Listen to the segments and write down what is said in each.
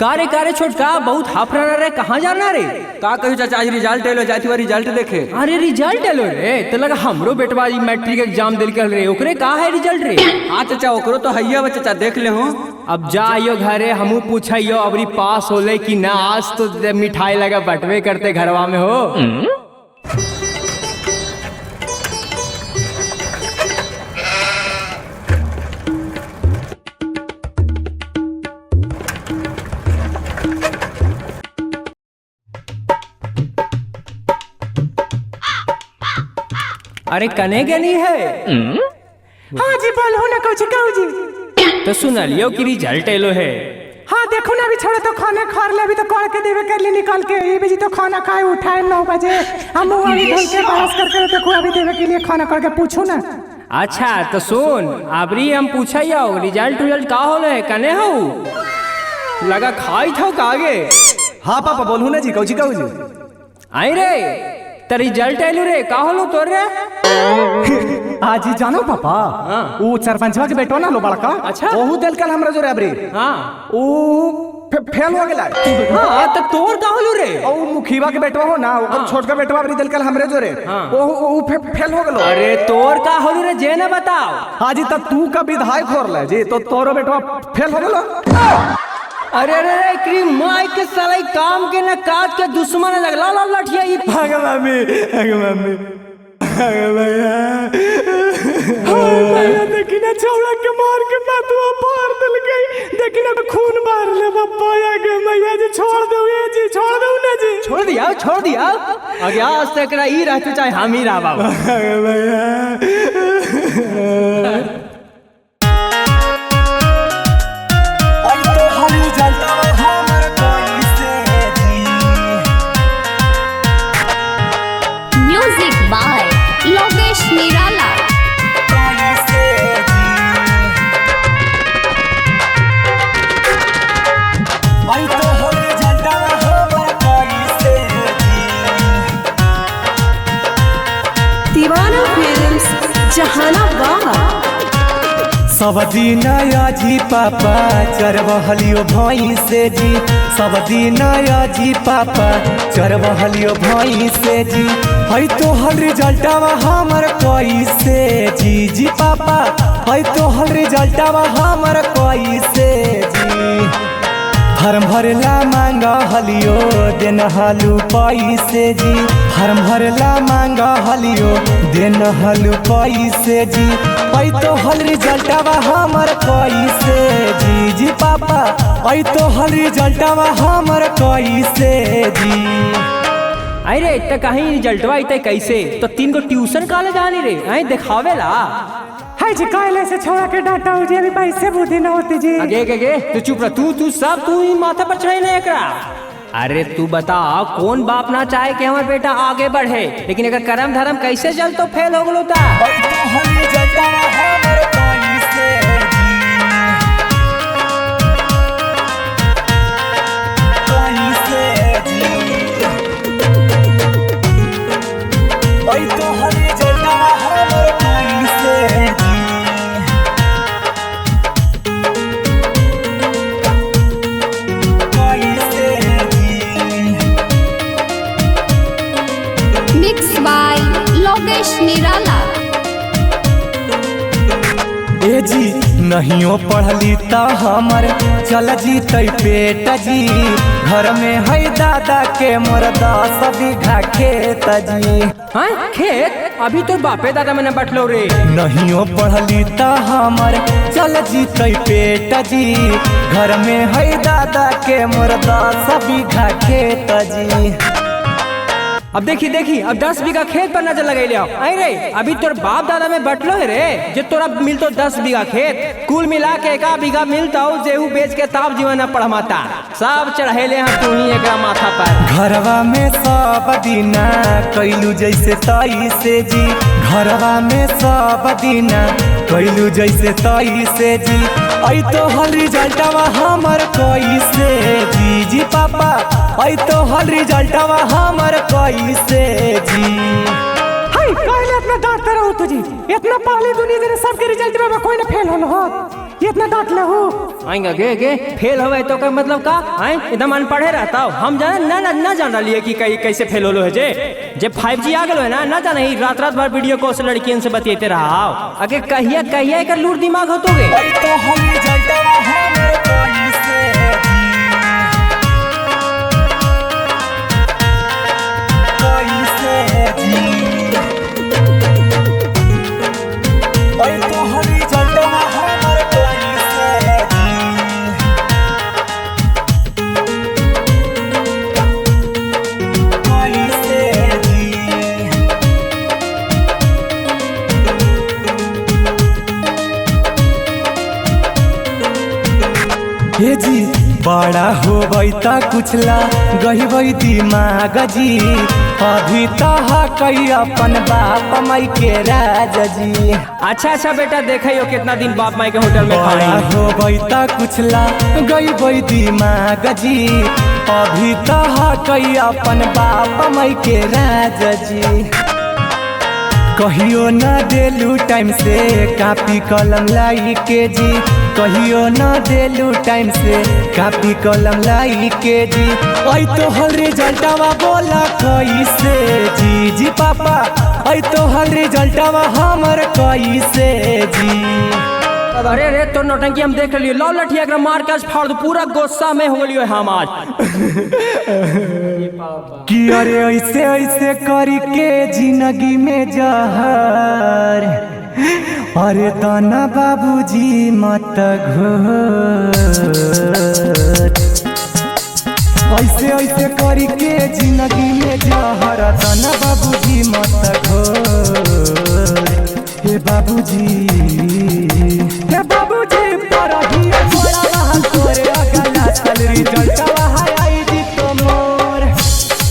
कारे छोटका बहुत हाफरा रे, कहाँ जाना रे? का कहू चाचा, आज रिजल्ट एलो, जाती हुआ रिजल्ट देखे। अरे रिजल्ट एलो रे, तो लगा हमरो बेटवा मैट्रिक एग्जाम दिल के रे, ओकरे का है रिजल्ट रे? हाँ चाचा, ओकरो तो हैया चाचा, देख ले हूँ। अब जाइयो घरे, हमू पूछियो अबरी पास होले कि ना। आज तो मिठाई लगा बटवे करते घरवा में हो। अरे कने के नहीं है? हाँ जी, बोलो ना कुछ कहू जी। तो सुन लियो कि रिजल्ट एलो है। हाँ देखो ना, अभी छोड़ो तो खाना खा ले, अभी तो कर के देवे कर ले निकाल के। ये बजे तो खाना खाए उठाए 9 बजे, हम अभी ढल के बहस करके देखो अभी देवे के लिए खाना करके पूछो ना। अच्छा तो सुन, अबरी हम पूछियो रिजल्ट का होले, कने हो? लगा खाई था कागे। हाँ पापा बोलू ना जी, कौची कहू जी? आई रे तो रिजल्ट एलू रे, का होलो तोर रे? आज ही जानो पापा, वो सरपंचवा के बेटो ना लो बड़का। अच्छा, ओहू दिल कल हमरा जो रे अबरी। हाँ ओ फेल हो गेला। हाँ तो तोर का होलो रे? ओ मुखीवा के बेटवा हो ना, ओकर छोटका बेटवा अबरी दिल कल हमरे जो रे। ओ फेल हो गेलो। अरे तोर का होलो रे, जे ना बताओ। हाँ जी, तब तू का विधायक हो रहा जी, तो तोरो बेटवा फेल हो गेलो। अरे रे क्री माई के साला काम के ना काज के दुश्मन लगला ला लठिया ई भगवान में भैया देखी ना छौड़ा के मार के माथवा फाड़ दिल गई, देखी ना खून मार ले बाबा। आगे मैया जी छोड़ दो, ये जी छोड़ दो ना जी। छोड़ दिया आगे आज तक ई रहते चाहे हम ही रहा बाबा। म्यूजिक बाय योगेश निराला। दीवाना फिल्म्स जहानाबाद। सब दिन जी पापा चरबहलियो भाई से जी, सब दिन जी पापा चरबहलियो भाई से जी। है तो हल रिजल्टवा हमर कैसे जी, जी पापा है तो हल रिजल्टवा हमर कैसे जी। फर्म भरला मांगा हलियो देन हालू पैसे जी, फर्म भरला मांगा हलियो देन हालू पैसे जी। ऐ तो हल रिजल्टवा हमर कैसे जी, जी पापा ऐ तो हल रिजल्टवा हमर कैसे जी। अरे इतना कहीं रिजल्टवा इतना कैसे? तो 3 गो ट्यूशन कॉलेज आनी रे, आई दिखावेला। हाय जी, काले से छोड़ा के डाटा हो जी, अभी पैसे बुद्धि ना होती जी। आगे तू चुप रह, तू ही माथा पर चढ़े ना एकरा। अरे तू बता, कौन बाप ना चाहे कि हमार बेटा आगे बढ़े, लेकिन अगर कर्म धर्म कैसे चल तो फेल हो गलो ता। मिक्स बाय योगेश निराला। ए जी नहियो पढ़ली त हमर चल जीते पेट जी, घर में है दादा के मोर 10 बीघा खेत जी। हाँ खेत अभी तो बापे दादा मैंने बटलो रे। नहियो पढ़ली त हमर चल जीते पेट जी, घर में है दादा के मोर 10 बीघा खेत जी। अब देखी अब 10 बीघा खेत पर नजर लगे लिया। अरे अभी तोर बाप दादा में बटलो है रे, जो तोरा मिलतो 10 बीघा खेत, कुल मिला के 1 बीघा मिलता हो, जेहू बेच के ताप जीवन पढ़माता। सब चढ़ेले हम तू ही एक माथा पर। घरवा में सब दिना कैलू जैसे तैसे जी, घरवा में सब दिना कैलू जैसे तैसे जी। ऐ तो हल रिजल्टवा हमर कैसे जी, जी पापा ऐ तो हल रिजल्टवा हमर कैसे जी। हाय काले अपना डांटते रहो तुझी, इतना पहले दुनिया में सबके रिजल्ट में कोई ना फेल होलो हो। इतना डांट ले हूँ आएंगे गे फेल होवे तो का मतलब का आए एकदम अनपढ़े रहता हो। हम जान ना जान रही है कि कैसे फेल होलो है जे 5G आ गलो है ना जाने ही रात भर वीडियो कॉल से लड़कियन से बतियाते रहा आगे कहिया एक लूर दिमाग होतोगे। तो हम जलटवा हमर कोई से ओए तो हम जलटवा हमर कोई से कोई से हे जी बड़ा होबै त कुछला गहिबै दिमाग जी अभी तह कई अपन बाप माई के राज जी। अच्छा बेटा देखियो कितना दिन बाप माई के होटल में बड़ा होबै त कुछला गहिबै दिमाग जी अभी तह कई अपन बाप माई के राज जी। कहियो न देलू टाइम से कापी कलम लाई के जी कहियो न देलू टाइम से कापी कलम लाई के जी। ओई तो हर रिजल्टवा बोला कैसे जी पापा ओई तो हर रिजल्टवा हमर कैसे जी। अरे तो नौटंकी हम देख लियो लो लठिया के मार के फाड़ दो पूरा गुस्सा में हो लियो हम आज कि अरे ऐसे करी के जिंदगी में जहर अरे तना बाबूजी मत घोर ऐसे करी के जिंदगी में जहर तना बाबूजी मत घोर। हे बाबूजी परही बड़ा रहा तोरे अगला साल रिजल्टवा आई जी तो मोर।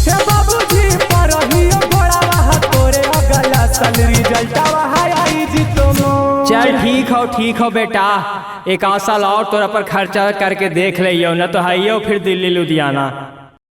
हे बाबूजी परही बड़ा रहा तोरे अगला साल रिजल्टवा आई जी तो मोर। चल ठीक हो बेटा एक आध साल और तोरा पर खर्चा करके देख लियो न तो हाइयो फिर दिल्ली लुधियाना।